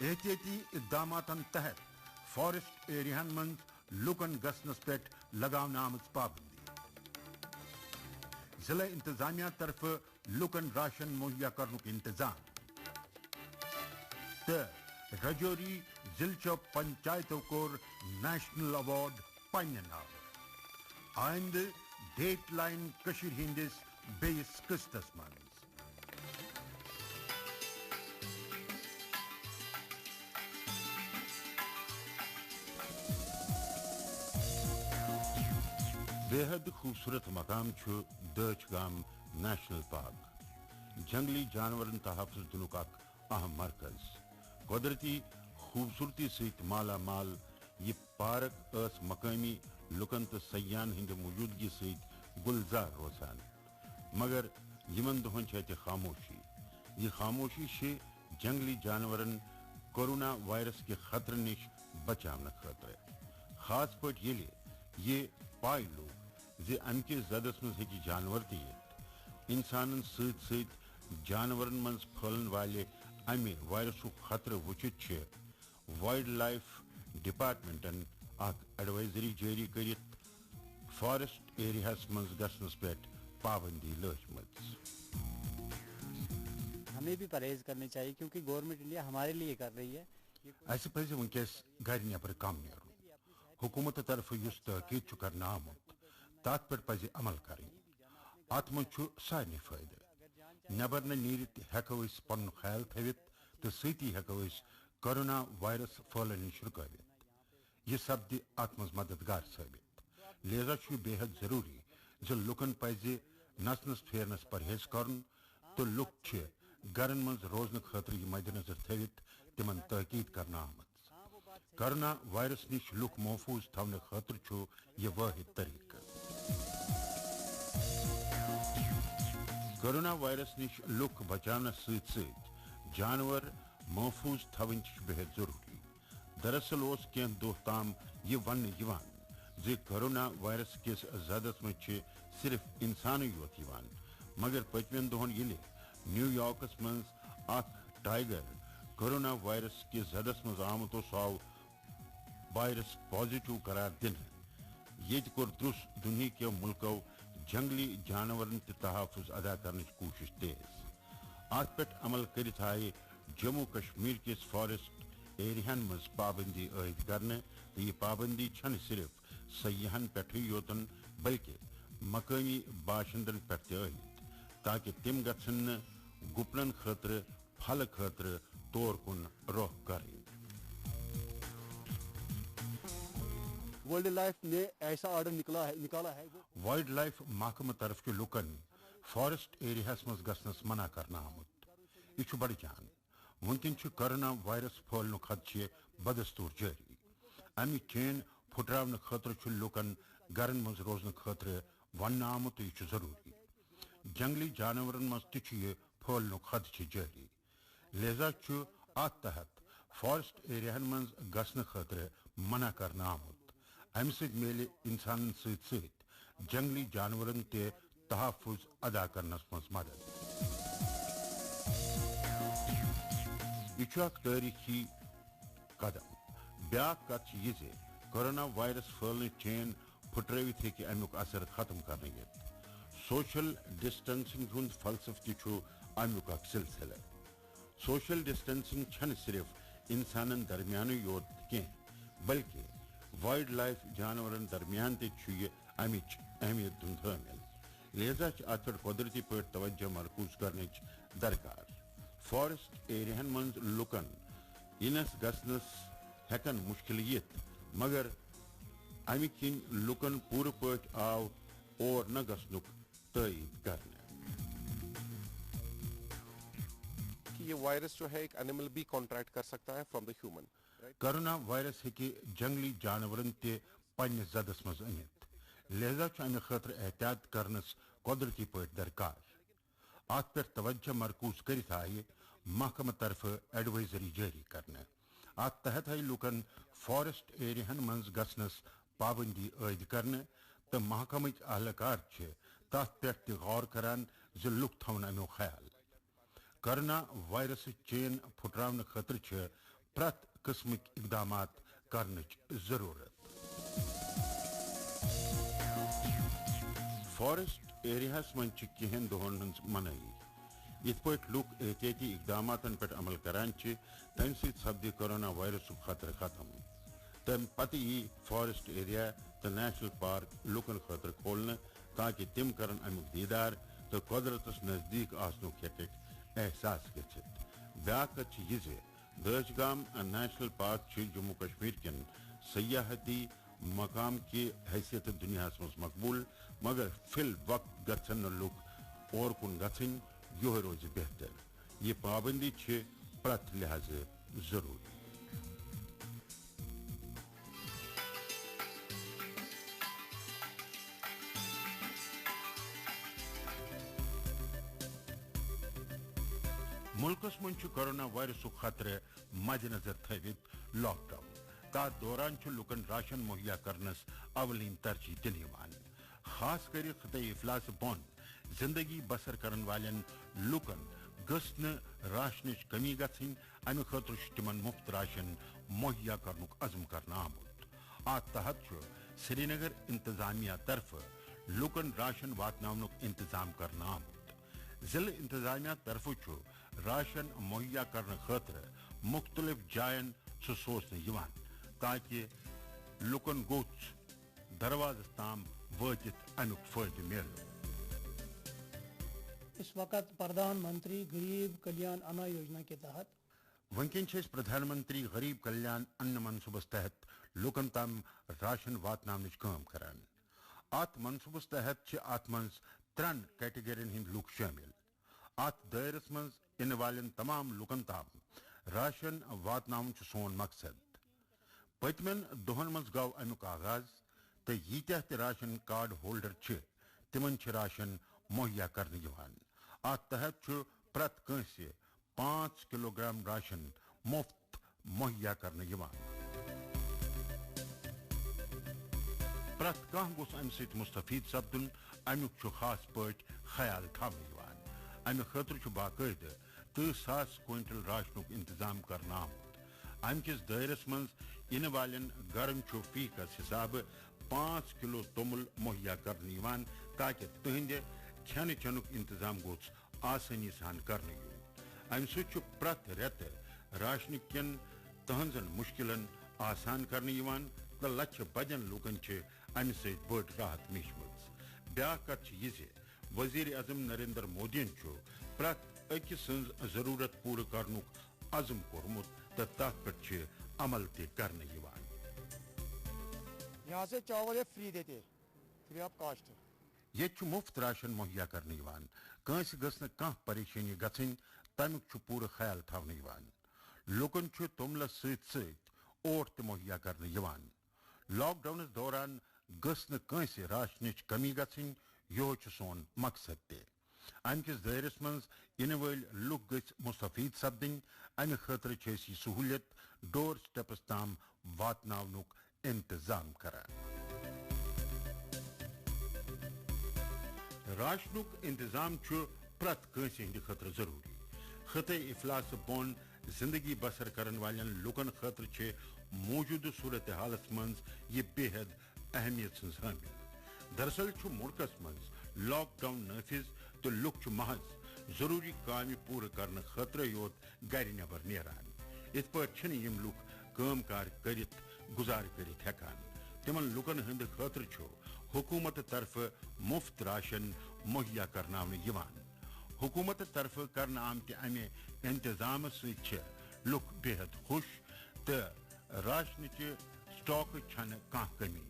احتیاطی اقداماتن تحت فارسٹ ایریاہن من لکن گسنس پہ لگاونہ آمت پابندی ضلع انتظامیہ طرف لکن راشن مہیا کرنک انتظام تو رجوری ضلع پنچایتو کور نیشنل ایوارڈ پنہ ناو آئند ڈیٹ لائن کشیر ہندس بیس قسطس من بے حد خوبصورت مقام چھو دچ گام نیشنل پارک جنگلی جانورن تحفظ دنک اخ اہم مرکز قدرتی خوبصورتی سیت مالا مال یہ پارک اس مقامی لکن تو سیاحن ہند موجودگی سیت گلزار روزان مگر یمن دہن چھ خاموشی یہ خاموشی سے جنگلی جانورن کورونا وائرس کے خطر نش بچانے خاطر خاص پٹ یہ پائے لوگ زِ امہ کس زدس مز ہیکہ جانور تہ یت انسانن ست ست جانورن مز پھہلن والے امہ وائرسک خطرہ وچھت چھ وائلڈ لائف ڈپارٹمنٹن اخ ایڈوائزری جاری کرت فارسٹ ایریاہس مز گژھنس پہ پابندی لٲجمٕژ ہمیں بھی پرہیز کرنے چاہیے کیونکہ گورنمنٹ انڈیا ہمارے لیے کر رہی ہے اسہ پزِ ونکس گھر نیبر کم نیرن حکومت طرف اس تحقیق کرنا آمت تات پہ پزِ عمل کریں ات من سارے فائدہ نبر نیرت ہیکو اس پن خیال تھوت تو ستی ہیکو اس کورونا وائرس پھہلن نش رکاوت یہ سپدِ ات مز مددگار ثابت لہذا بے حد ضروری ز لکن پزِ نژنس پھیرنس پرہیز کرن تو لک گرن مز روزن خاطر یہ مد نظر تھوت تمن تحقیق کرنا آمت کورونا وائرس نش لک محفوظ تھونے خاطر یہ واحد طریقہ کورونا وائرس نش لک بچانا ست ست جانور محفوظ تھون بے حد ضروری دراصل اس کی دہ تام یہ ون زِ کورونا وائرس کس زدس مز صرف انسان یوت مگر پتمین دہن یل نیو یارکس مز اخ ٹائیگر کورونا وائرس کس زدس مز آمت آو وائرس پازیٹو قرار دن یہ کور درس دنیا کے ملکو جنگلی جانورن تحفظ ادا کرنے کوشش تیز ات پہ عمل کرت آئے جموں کشمیر کس فارسٹ ایریاہن مز پابندی عائد کرنے تو یہ پابندی چھن صرف سیاحن پہ یوتن بلکہ مقامی باشندن پہ عائد تاکہ تم گھن گپنن خاطر پھل خاطر طور کن رخ کریں ورلڈ لائف نے ایسا آرڈر نکالا ہے وائلڈ لائف محکمہ طرف کے لکن فارسٹ ایریاہس مز گژھنس منع کرنا آمت یہ بڑ جان ونکن کورونا وائرس پھہلن خدشے بدستور جاری امہ چین پھٹراؤن خاطر لکن گرن مز روزن خاطر ون آمت یہ ضروری جنگلی جانورن مز تہ پھہلن خدشہ جاری لہذا ات تحت فارسٹ ایریاہن مز گژھن خاطر منع کرنا آمت امہ سۭتۍ میلہِ انسانن ست جنگلی جانورن تہ تحفظ ادا کرنس مز مدد یہ اخ تاریخی قدم بیاکھ کت یہ کورونا وائرس پھہلن چین پھٹرٲوِتھ ہیکہِ امیُک اثر ختم کرنے یتھ سوشل ڈسٹنسنگ ہند فلسفہ تہ امیُک اخ سلسلہ سوشل ڈسٹنسنگ چھن صرف انسانن درمیان یوت کی بلکہ وائلڈ لائف جانورن درمیان تہ امچ اہمیت ہند حامل لہذا ات پہ قدرتی پہ توجہ مرکوز کرنے درکار فارسٹ ایریاہن مز لکن انس گژھنس ہیکن مشکل یت مگر امہ کن لکن پور پٹ آو اور نہ گھنک تائید کرنے. کہ یہ وائرس جو ہے ایک اینیمل بھی کانٹریکٹ کر سکتا ہے from the human. Corona virus ہیکہ جنگلی جانورن تہ پنس زدس مز انت لہذا امہ خاطر احتیاط کرنس قدرتی پٹ درکار. ات پہ توجہ مرکوز کرت آئی محکمہ طرف ایڈوائزری جاری کرنے. ات تحت آئی لکن فارسٹ ایریاہن منز گھنس پابندی عائد کرنے تو محکمچ اہلکار تات پہ تہ غور کران ز لک تھون امیو خیال. کرونا وائرس چین پھٹراؤن خاطر پرت قسمک اقدامات کرنچ ضرورت. فارسٹ ایریاہس من کہن دہن ہز منائی یت پٹ لوک احتیاطی اقدامات پہ عمل کران تمہ ست سپدِ کرونا وائرس خطرہ ختم. تم پتہ یہ فارسٹ ایریا تو نیشنل پارک لکن خاطر کھولنے تاکہ تم کرن امیک دیدار تو قدرتس نزدیک آسنک ہیکک احساس گھت. بیاکھ کت یہ داچ گام نیشنل پارک جموں کشمیر کن سیاحتی مقام کی حیثیت دنیا مز مقبول مگر فی الوقت گھن لوگ اور کن گھن یہ روز بہتر. یہ پابندی پرت لحاظ ضروری. ملکس من کرونا وائرس خطرہ مد نظر تھوت لاک ڈاؤن. تات دوران لکن راشن مہیا کرنس اولین ترجیح دن. خاص کر خطۂ افلاس بون زندگی بسر کرن والن لکن گھس راشنچ کمی گھن امہ خاطر تمن مفت راشن مہیا کرنک عزم کرنا آمت. ات تحت سری نگر انتظامیہ طرف لکن راشن واتناونک انتظام کرنا آمت. ضلع انتظامیہ طرف راشن مہیا کرنے خاطر مختلف جائن سوچنے تاکہ لکن گوچ دروازس تام واتت امیک فائدہ مل. اس وقت پردھان منتری غریب کلیان انا یوجنا کے تحت ونکن پردھان منتری غریب کلیان ان منصوبس تحت لکن تام راشن واتنامنچ کام کران. ات منصوبس تحت ات منز 3 کیٹگرین ہند لوک شامل. ات دائرس مز ان والن تمام لکن تام راشن واتناون سون مقصد. پتمن دہن مز گو امیک آغاز تو یتہ تہ راشن کارڈ ہولڈر تمن راشن مہیا کرنے. ات تحت پرت کنس 5 کلو گرام راشن مفت مہیا کرنے. پرت کھانا گوس ام ست مستفید سپدن امیک خاص پٹ خیال تھونہ. امہ خاطر باقاعدہ 30,000 کوئنٹل راشنک انتظام کرنا آمت. ام کس دائرس مز ان والن گرن فی کس حساب 5 کلو تومل مہیا کرنے تاکہ تہند کھین چنک انتظام گوس آسانی سان کرنے. ام ست پرت ریت راشن کن تہذن مشکلن آسان کرنے تو لچھ بدین لوکن امہ ست بڑ راحت میشمت. بیاکھ کت یہ وزیر اعظم نریندر مودی پرت اکس سن ضرورت پور کرنک عزم کورمت تو تر پہ عمل تہ کرنے. یہاں سے چاول فری دیتے فری آف کاسٹ. یہ مفت راشن مہیا کرنے. کنس گھس کھانا پریشانی گھن تمیک پور خیال تھونہ. لکن توملس ست اوٹ تہ مہیا کرنے. لاک ڈاؤنس دوران گھس کنس راشنچ کمی گھن یہ سون مقصد تہ. ام کس دائرس مز ان ول لوک گھ مستفید سپدن. امہ خاطر یہ سہولیت ڈور سٹیپس تام واتناونک انتظام کران. راشنک انتظام پرت کنس ہند خاطر ضروری. خطۂ افلاس بون زندگی بسر کرن والن لکن خاطر موجودہ صورت حالت مز یہ بے حد اہمیت سن حامل. دراصل ملکس مز لاک ڈاؤن نافذ تو لوک محض ضروری کام پور کرنے خاطر یوت گر نبر نیران. ات پہ یم لوک کام کار کرت گزار کرت ہیکان. تمن لکن ہند خاطر حکومت طرف مفت راشن مہیا کرناونہ. حکومت طرف کرنا آمت امہ انتظام ست لوک بے حد خوش تو راشن چہ سٹاک چھن کانٛہہ کمی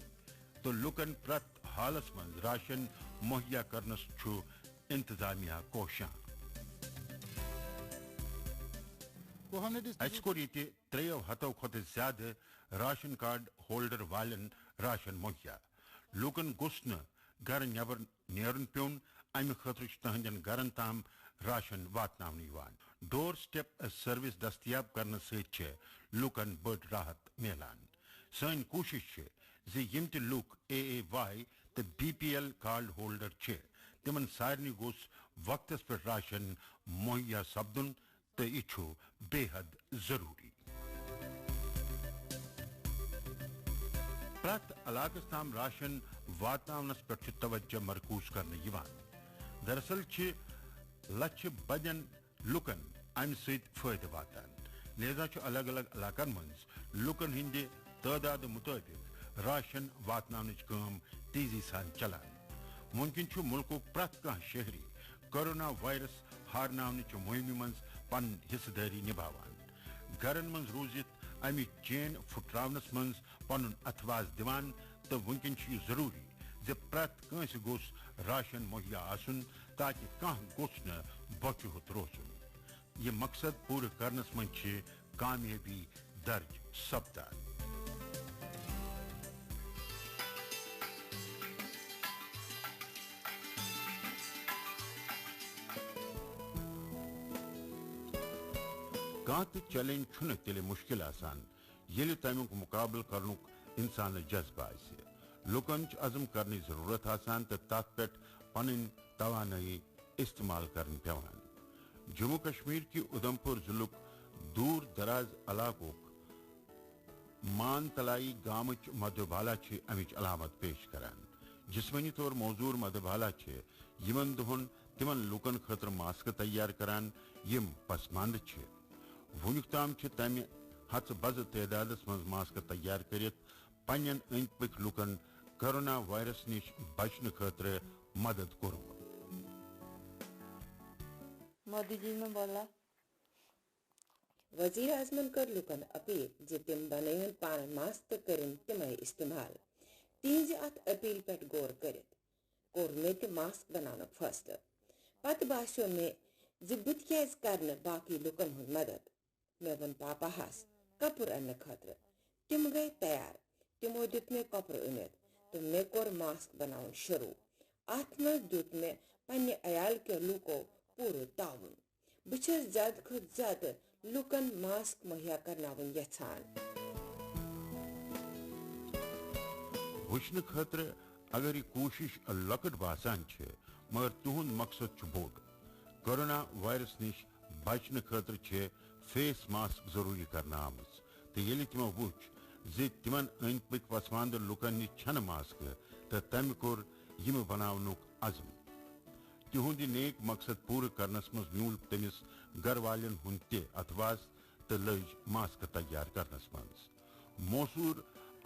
تو لکن پرت حالس من راشن مہیا کرنس چھُ انتظامیہ کوشاں اس کور یہ 300 کھت زیادہ راشن کارڈ ہولڈر والن راشن مہیا لوکن گوٚژھ نہٕ گھر نیبر نیرن پیون امہ خاطر تہندین گھرن تام راشن واتناونہٕ یوان ڈور سٹیپ سروس دستیاب کرنے سۭتۍ لوکن بڑ راحت میلان سٲنۍ کوشش چھِ زِ یم تہِ لوک AAY تہٕ BPL کارڈ ہولڈر چھِ تمن سارنٕے گوٚژھ وقتس پٮ۪ٹھ راشن مہیا سپدُن تہٕ یہِ چھُ بے حد ضروری پرٛٮ۪تھ علاقس تام راشن واتناونس پٮ۪ٹھ چھُ توجہ مرکوز کرنہٕ یِوان دراصل چھِ لچھِ بدین لُکن امہِ سۭتۍ فٲیدٕ واتان لہذا چھُ الگ الگ علاقن منٛز لُکن ہٕنٛدِ تعداد مطٲبق راشن واتناونٕچ کٲم تیزی سان چلان ممکن چھُ مُلکُک پرٛٮ۪تھ کانٛہہ شہری کورونا وائرس ہارناونٕچ مہمہِ منٛز پنٕنۍ حصہٕ دٲری نِبھاوان گھرن منٛز روٗزِتھ امہِ چین پھُٹراونس منٛز پنُن اتھواز دِوان تہٕ وٕنکٮ۪ن چھُ یہِ ضروٗری زِ پرٛٮ۪تھ کٲنٛسہِ گوٚژھ راشن مہیا آسُن تاکہِ کانٛہہ گوٚژھ نہٕ بۄچھِ ہوٚت روزُن یہ مقصد پوٗرٕ کرنس منٛز چھِ کامیٲبی درج سپدان کانٛہہ تہِ چیلنج چھُنہٕ تیٚلہِ مُشکِل آسان ییٚلہِ تمیُک مُقابلہٕ کرنُک انسانس جذبہٕ آسہِ لُکن چھُ عزم کرنٕچ ضروٗرت آسان تہٕ تتھ پٮ۪ٹھ پنٕنۍ توانٲیی استعمال کرٕنۍ پیٚوان جموں کشمیر کی ادھمپور ضلعک دور دراز علاقُک مان تلائی گامٕچ مدھوبالا چھِ امِچ علامت پیش کران جسمٲنی طور موزوٗر مدھوبالا چھِ یمن دۄہن تمن لُکن خٲطرٕ ماسکہٕ تیار کران یم پسماندٕ چھِ وُنیُک تام چھِ تمہِ ہژٕ بزٕ تعدادس منٛز ماسکہٕ تیار کٔرِتھ پننٮ۪ن أنٛدۍ پٔکۍ لُکن کورونا وائرس نِش بچنہٕ خٲطرٕ مدد کوٚرمُت مودی جی نے بولا وزیر اعظمن کر لکن اپیل زِ تم بنٲیِن پانہٕ ماسک تہٕ کٔرِن تِمے استعمال تِہنٛزِ اتھ اپیل پٮ۪ٹھ غور کٔرِتھ کوٚر مےٚ تہِ ماسک بناونُک فٲصلہٕ پتہٕ باسیو مےٚ زِ بہٕ تہِ کیازِ کرٕ نہٕ باقٕے لُکن ہُنٛد مدد مےٚ ووٚن پاپاہس کپُر اننہٕ خٲطرٕ تِم گٔے تیار تِمو دیُت مےٚ کپُر أنِتھ تہٕ مےٚ کوٚر ماسک بناوُن شروٗع اتھ منٛز دیُت مےٚ پننہِ عیال کیو لوٗکو پوٗرٕ تعاوُن بہٕ چھس زیادٕ کھۄتہٕ زیادٕ لُکن ماسک مہیا کرناوُن یژھان وٕچھنہٕ خٲطرٕ اگر یہِ کوٗشش لۄکٕٹ باسان چھِ مگر تُہُنٛد مقصد چھُ بوٚڑ کورونا وائرس نِش بچنہٕ خٲطرٕ چھِ فیس ماسک ضروٗری کرنہٕ آمٕژ تہٕ ییٚلہِ تِمو وٕچھ زِ تِمن أنٛدۍ پٔکۍ وسماندٕ لُکن نِش چھنہٕ ماسکہٕ تہٕ تمہِ کوٚر یِمہٕ بناونُک عزم تِہُنٛد یہِ نیک مقصد پوٗرٕ کرنس منٛز میوٗل تٔمِس گھر والٮ۪ن ہُنٛد تہِ اتھواز تہٕ لٔج ماسکہٕ تیار کرنس منٛز موثوٗر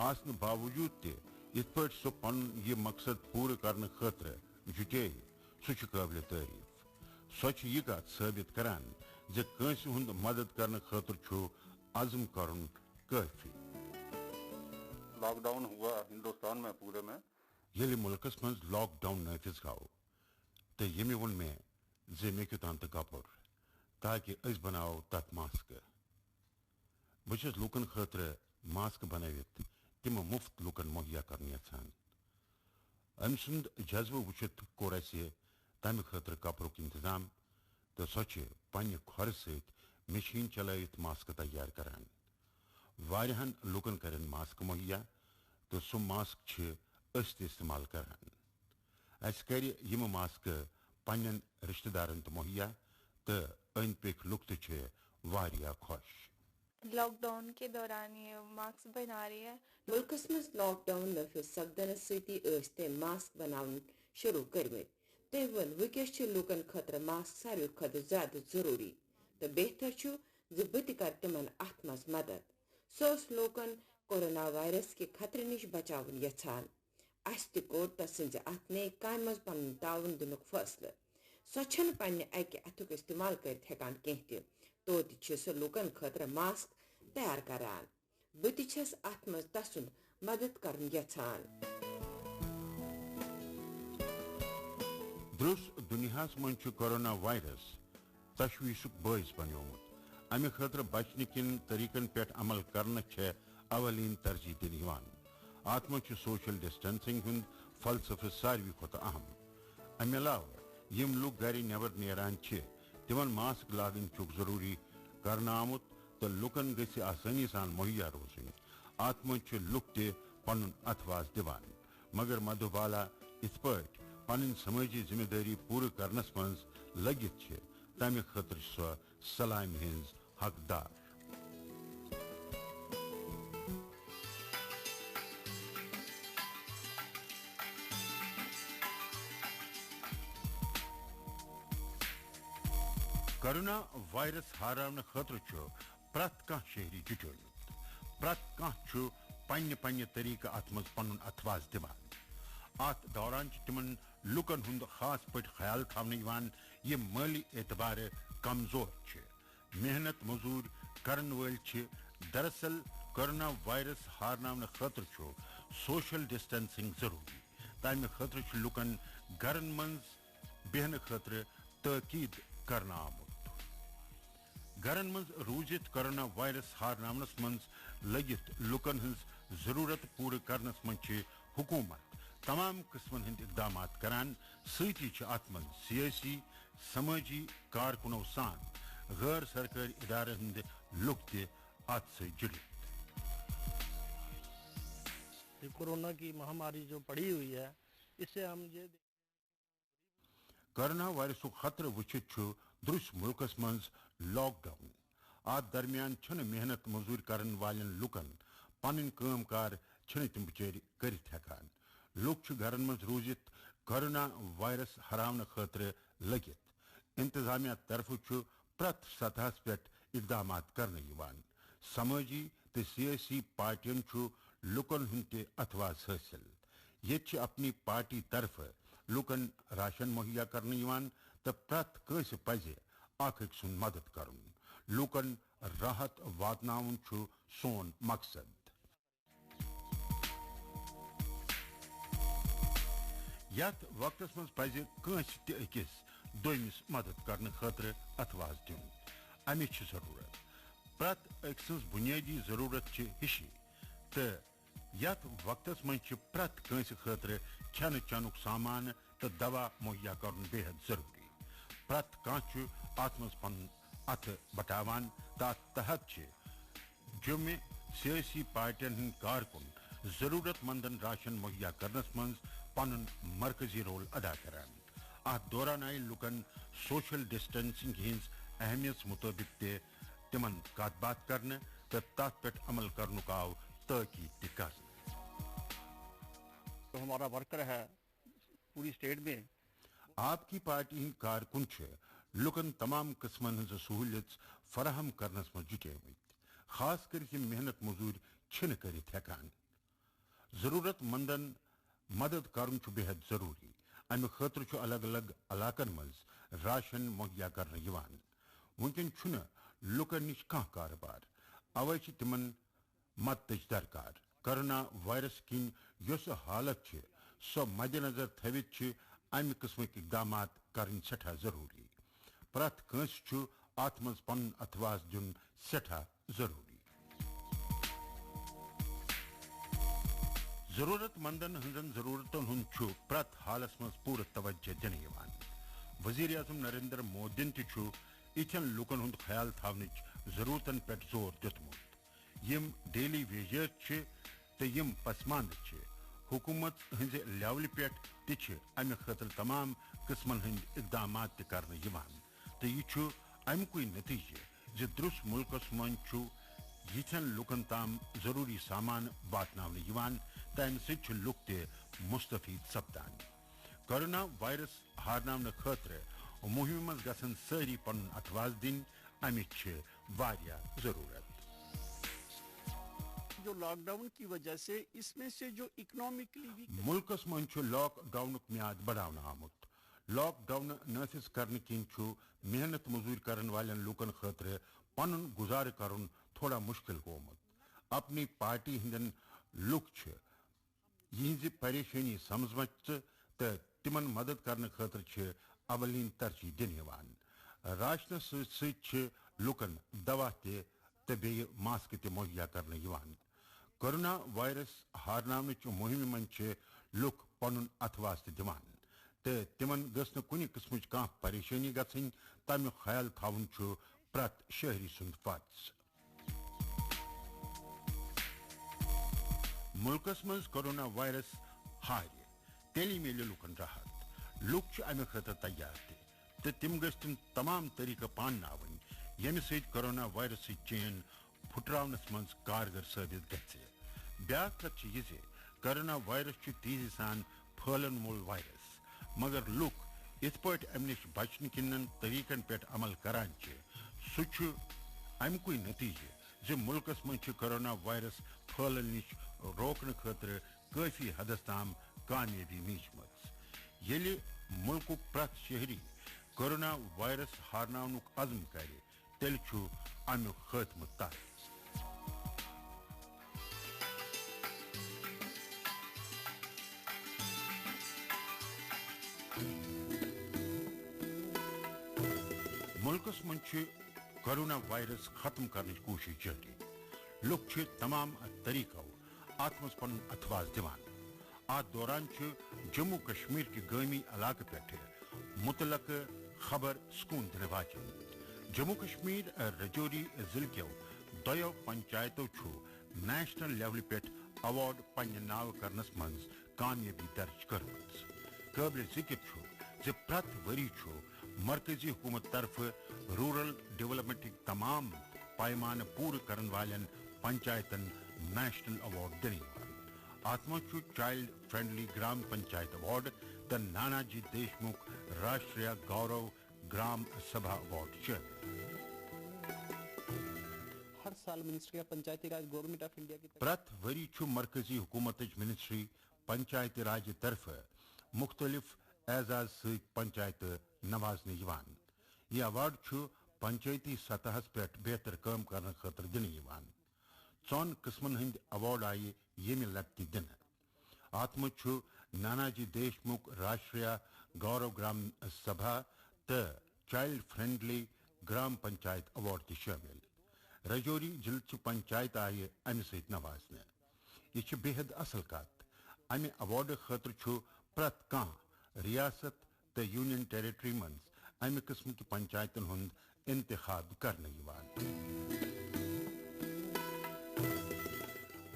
آسنہٕ باوجوٗد تہِ یِتھ پٲٹھۍ سُہ پنُن یہِ مقصد پوٗرٕ کرنہٕ خٲطرٕ جُٹییہِ سُہ چھُ قٲبلِ تعریٖف سۄ چھِ یہِ کتھ ثٲبت کران زِ کٲنٛسہِ ہُنٛد مدد کرنہٕ خٲطرٕ چھُ عزم کرُن کٲفی لاک ڈاؤن ہوا ہندوستان میں پورے میں ییٚلہِ مُلکس منٛز لاک ڈاوُن نٲفِظ گوٚو تہٕ ییٚمہِ ووٚن مےٚ زِ مےٚ کیُتھ تہٕ کپُر تاکہِ أسۍ بناوو تتھ ماسکہٕ بہٕ چھُس لُکن خٲطرٕ ماسکہٕ بنٲوِتھ تِمہٕ مُفت لُکن مہیا کرُن یژھان أمۍ سُنٛد جذبہٕ وٕچھِتھ کوٚر اسہِ تمہِ خٲطرٕ کپرُک انتظام تہٕ سۄ چھِ پننہِ کھۄرٕ سۭتۍ مشیٖن چلٲوِتھ ماسکہٕ تیار کران واریاہن لُکن کرن ماسکہٕ مہیا تہٕ سُہ ماسک چھِ أسۍ تہِ استعمال کران اسہِ کرِ یِمہٕ ماسکہٕ پننٮ۪ن رشتہٕ دارن تہِ مہیا تہٕ أنٛدۍ پٔکۍ لُکھ تہِ چھِ واریاہ خۄش لاک ڈاؤن کے دوران یہ ماسک بنا رہی ہے مُلکس منٛز لاک ڈاوُن نٲفِظ سپدنس سۭتی ٲسۍ تٔمۍ ماسک بناوُن شروٗع کٔرمٕتۍ تٔمۍ ووٚن وٕنکیٚس چھِ لُکن خٲطرٕ ماسک ساروی کھۄتہٕ زیادٕ ضروٗری تہٕ بہتر چھُ زِ بہٕ تہِ کرٕ تِمن اتھ منٛز مدد سُہ اوس لوٗکن کورونا وائرس کہِ خطرٕ نِش بچاوُن یژھان اسہِ تہِ کوٚر تسٕنزِ اتھ نیک کامہِ منٛز پنُن تعاوُن دِنُک فٲصلہٕ سۄ چھنہٕ پننہِ اکہِ اتھُک استعمال کٔرِتھ ہٮ۪کان کینٛہہ تہِ توتہِ چھِ سۄ لُکن خٲطرٕ ماسک تیار کران بہٕ تہِ چھَس اَتھ منٛز تسُنٛد مدد کرُن یژھان. درس دنیاہس منٛز چھُ کورونا وائرس تشویشُک باعث بنیومُت. امہِ خٲطرٕ بچنہٕ کٮ۪ن طریقن پٮ۪ٹھ عمل کرنہٕ چھےٚ اولین ترجیح دِنہٕ یِوان. اتھ منٛز چھُ سوشل ڈسٹینسنگ ہُنٛد فلسفہٕ ساروی کھۄتہٕ اہم. امہِ علاوٕ یِم لُکھ گرِ نٮ۪بر نیران چھِ تِمن ماسک لاگٕنۍ چھُکھ ضروٗری کرنہٕ آمُت تہٕ لُکن گژھِ آسٲنی سان مہیا روزٕنۍ. اتھ منٛز چھِ لُکھ تہِ پنُن اتھواس دِوان مگر مدھوبالا یِتھ پٲٹھۍ پنٕنۍ سمٲجی ذمہٕ دٲری پوٗرٕ کرنس منٛز لٔگِتھ چھِ تمہِ خٲطرٕ چھِ سۄ سلامہِ ہٕنٛز حقدار. کورونا وائرس ہراونہٕ خٲطرٕ چھُ پرٛٮ۪تھ کانٛہہ شہری جُٹیومُت. پرٛٮ۪تھ کانٛہہ چھُ پننہِ طریقہٕ اتھ منٛز پنُن اتھواس دِوان. اتھ دوران چھُ تِمن لُکن ہُنٛد خاص پٲٹھۍ خیال تھاونہٕ یِوان یِم مٲلی اعتبارٕ کمزور چھِ. محنت مزوٗرۍ کرن وٲلۍ چھِ. دراصل کورونا وائرس ہارناونہٕ خٲطرٕ چھُ سوشل ڈسٹینسنگ ضروٗری. تمہِ خٲطرٕ چھُ لُکن گرن منٛز بیہنہٕ خٲطرٕ تٲکیٖد کرنہٕ آمُت. گرن منٛز روٗزِتھ کورونا وائرس ہارناونس منٛز لٔگِتھ لُکن ہٕنٛز ضروٗرت پوٗرٕ کرنس منٛز چھِ حکوٗمت تمام قٕسمن ہٕنٛدۍ اقدامات کران. سۭتی چھِ اتھ منٛز سیٲسی سمٲجی کارکُنو سان غٲر سرکٲری ادارن ہٕنٛدۍ لُکھ تہِ اتھ سۭتۍ جُڑِتھ. کورونا کی مہاماری جو پڑی ہوئی ہے اس سے ہم یہ کورونا وائرسُک خطرٕ وٕچھِتھ چھُ درٛوٚس مُلکس منٛز لاک ڈاوُن. اتھ درمیان چھِنہٕ محنت مزوٗرۍ کرن والٮ۪ن لُکن پنٕنۍ کٲم کار چھِنہٕ تِم بِچٲرۍ کٔرِتھ ہٮ۪کان. لُکھ چھِ گرن منٛز روٗزِتھ کورونا وائرس ہراونہٕ خٲطرٕ لٔگِتھ. انتظامیہ طرفہٕ چھُ پرٛٮ۪تھ سطحس پٮ۪ٹھ اقدامات کرنہٕ یِوان. سمٲجی تہٕ سیٲسی پارٹین چھُ لُکن ہُنٛد تہِ اتھواس حٲصِل. ییٚتہِ چھِ اپنی پارٹی طرفہٕ لُکن راشن مہیا کرنہٕ یِوان تہٕ پرٛٮ۪تھ کٲنٛسہِ پزِ اکھ أکۍ سُنٛد مدد کرُن. لُکن راحت واتناوُن چھُ سون مقصد. یتھ وقتس منٛز پزِ کٲنٛسہِ تہِ أکِس دوٚیمِس مدد کرنہٕ خٲطرٕ اتھواس دیُن. امِچ چھِ ضروٗرت. پرٛٮ۪تھ أکۍ سٕنٛز بُنیٲدی ضروٗرت چھِ ہِشی تہٕ یتھ وقتس منٛز چھِ پرٛٮ۪تھ کٲنٛسہِ خٲطرٕ کھٮ۪نہٕ چٮ۪نُک سامان تہٕ دوا مہیا کرُن بے حد ضروٗری. پرٛٮ۪تھ کانٛہہ چھُ اتھ منٛز پنُن اتھٕ بٹاوان تہٕ اتھ تحت چھِ جُمہِ سیٲسی پارٹین ہٕنٛدۍ کارکُن ضروٗرت مندن راشن مہیا کرنس منٛز پنُن مرکزی رول ادا کران. اتھ دوران آیہِ لُکن سوشل ڈسٹینسنگ ہٕنٛز اہمیت مطٲبق تہِ تِمن کتھ باتھ کرنہٕ تہٕ تتھ پٮ۪ٹھ عمل کرنُک آو تٲکیٖد تہِ کرنہٕ. ہمارا ورکر ہے پوری اسٹیٹ میں آپ کی پارٹی ہٕنٛدۍ کارکُن چھِ لُکن تمام قٕسمن ہٕنٛزٕ سہوٗلیت فراہم کرنس منٛز جُٹیمٕتۍ. خاص کٔرِتھ یِم محنت مزوٗرۍ چھِنہٕ کٔرِتھ ہٮ۪کان. ضروٗرت مندن مدد کرُن چھُ بے حد ضروٗری. امہِ خٲطرٕ چھُ الگ الگ علاقن منٛز راشن مہیا کرنہٕ یِوان. وٕنکیٚن چھُنہٕ لُکن نِش کانٛہہ کارٕبار. اوے چھِ تِمن مدتٕچ درکار. کورونا وائرس کِنۍ یۄسہٕ حالت چھِ سۄ مدِ نظر تھٲوِتھ چھِ امہِ قٕسمٕکۍ اقدامات کرٕنۍ سٮ۪ٹھاہ ضروٗری. پرٛٮ۪تھ کٲنٛسہِ چھُ اتھ منٛز پنُن اتھواس دیُن سٮ۪ٹھاہ ضروٗری. ضروٗرت مندن ہٕنٛزن ضروٗرتن ہُنٛد چھُ پرٛٮ۪تھ حالس منٛز پوٗرٕ توجہ دِنہٕ یِوان. وزیر اعظم نریندر مودین تہِ چھُ یِتھٮ۪ن لُکن ہُنٛد خیال تھاونٕچ ضروٗرتن پٮ۪ٹھ زور دیُتمُت یِم ڈیلی ویجر چھِ تہٕ یِم پسماندٕ چھِ. حکوٗمت ہٕنٛزِ لیولہِ پٮ۪ٹھ تہِ چھِ امہِ خٲطرٕ تمام قٕسمن ہٕنٛدۍ اقدامات تہِ کرنہٕ یِوان تہٕ یہِ چھُ امیُکُے نتیٖجہٕ زِ درٛوٚس مُلکس منٛز چھُ یِتھٮ۪ن لُکن تام ضروٗری سامان واتناونہٕ یِوان تہٕ امہِ سۭتۍ چھِ لُکھ تہِ مستفید سپدان. کورونا وائرس ہارناونہٕ خٲطرٕ مُہمہِ منٛز گژھن سٲری پنُن اتھواس دِنۍ. امِچ چھِ واریاہ ضروٗرت. جو لاک ڈاؤن کی وجہ سے اس میں سے جو اکنامکلی مُلکس منٛز چھُ لاک ڈاونُک میعاد بڑاونہٕ آمُت. لاک ڈاوُن نٲفِظ کرنہٕ کِنۍ چھُ محنت مزوٗرۍ کرن والٮ۪ن لُکن خٲطرٕ پنُن گُزارٕ کرُن تھوڑا مُشکِل گوٚمُت. اپنی پارٹی ہندن لوک یہذ پریشانی سمجھ تو تمن مدد کرنے خاطر اولین ترجیح دن راشن ست لکن دوا تو بی ماسک تہ مہیا کرنے کورونا وائرس ہارناونچ مہم من لوک پن اتواس دان تو تمن گھس کن قسمچ کھانا پریشانی گھن تمیک خیال تھون پرت شہری سند فرض ملکس مز کورونا وائرس ہار تیلی میلے لکن راحت لوک امہ خاطر تیار تو تم گھن تمام طریقہ پانن یم ست کورونا وائرس چین پھٹراونس مز کارگر ثابت گھے بیا کت یہ کورونا وائرس تیزی سان پھلن وول وائرس مگر لوک ات پہ ام نش بچن کن طریقن پہ عمل کران سہ امک نتیجہ ملکس مز کورونا وائرس پھلن نش روکنے خاطر کافی حدس تام کامیابی میج یل ملک پرت شہری کورونا وائرس ہارناونک عزم کرے تیل امیک خاتمہ طے ملکس مز کورونا وائرس ختم کرنے کوشش جاری لوک تمام طریقوں ات مز پن اتواس دان ات دوران جموں کشمیر کے گامی علاقہ پہ متعلق خبر سکون دن واجن جموں کشمیر رجوری ضلع کیو دو پنچایتوں نیشنل لیول پہ ایوارڈ پنہ ناو کرنس مز کامیابی درج کرمز قابل ذکر پرت وری مرکزی حکومت طرف رورل ڈیولپمنٹ تمام پیمانہ پور کرن والن پنچایتن نیشنل ایوارڈ دن ات مز child friendly gram panchayat award تو نانا جی دیشمکھ راشٹریہ گورو گرام سبھا ایوارڈ شامل ہر سال ministry of Panchayati Raj government of India کی پرت وری مرکزی حکومت منسٹری پنچایتی راج طرف مختلف اعزاز ست پنچایت نوازنے یہ ایوارڈ پنچایتی سطح پہ بہتر کام کرنے خاطر دن ژون قسمن ہند ایوارڈ آئی یم لٹہ دن ات مز نانا جی دیشمکھ راشٹریہ گورو گرام سبھا تو child friendly gram panchayat award تہ شامل رجوری ضلع پنچایت آئی امہ ست نوازنے یہ بے حد اصل کت امہ ایوارڈ خاطر پرت کان ریاست تو یونین ٹیریٹری مز امہ قسم کی پنچایتن ہند انتخاب کرنے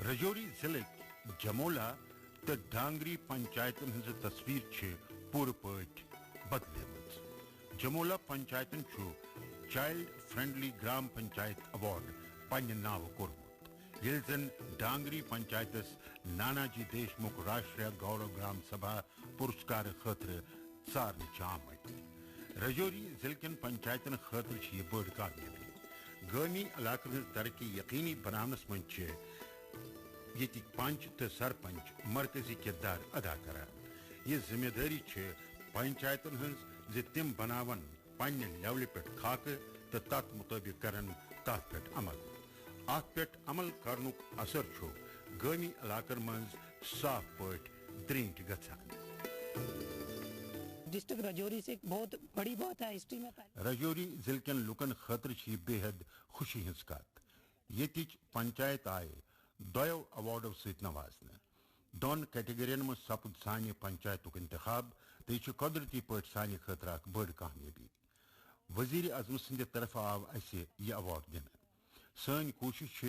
رجوری ضلع جمولہ تو ڈانگری پنچایتن ہز تصویر پور پٹ بدل جمولہ پنچایتن child friendly gram panchayat award پنہ ناو کورمت یل زن ڈانگری پنچایتس نانا جی دیشمکھ راشٹریہ گورو گرام سبھا پرسکار خاطر ژارنے آمت رجوری ضلع کن پنچایتن خاطر یہ بڑ کامیابی گامی علاقن ہز ترقی یقینی بنانس مز یہ پنچ تو سرپنچ مرکزی کردار ادا کران یہ ذمہ داری پنچایتن ہز تم بناون پنہ لیول پہ خاکہ تو تت مطابق کرن تت پہ عمل ات پہ عمل کرنک اثر گامی علاقن مز صاف پٹ درینٹ گھان ڈسٹرکٹ رجوری سے بہت بڑی بات ہے ہسٹری میں رجوری ضلع کن لکن خاطر یہ بے حد خوشی ہز کت یہ پنچایت آئے دو ایوارڈو ست نوازنے دون کیٹیگرین مز سپد سانہ پنچایتک انتخاب تو یہ قدرتی پہ سانہ خاطر اخ بڑ کامیابی وزیر اعظم سند طرف آو اس یہ ایوارڈ دن سن کوشش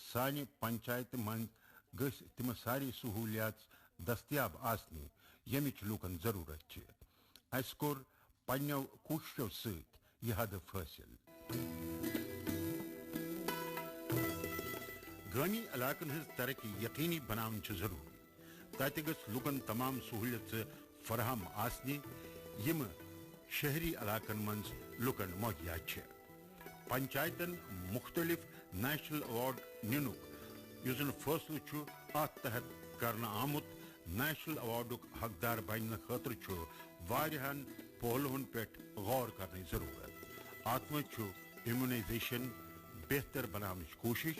سانہ پنچایت من گھ تم ساری سہولیات دستیاب آسنہ یمچ لوکن ضرورت اس کور پنو کوششو ست یہ ہدف حاصل گامی علاقن ہز ترقی یقینی بناون ضروری تت گھ لکن تمام سہولیت فراہم آسنہ یم شہری علاقن مز لکن مہیا پنچایتن مختلف نیشنل ایوارڈ ننک اس فیصلہ ات تحت کرنا آمت نیشنل ایوارڈک حقدار بننے خاطر واریہن پہلوہن پہ غور کرنے ضرورت ات مز امیونائزیشن بہتر بنانچ کوشش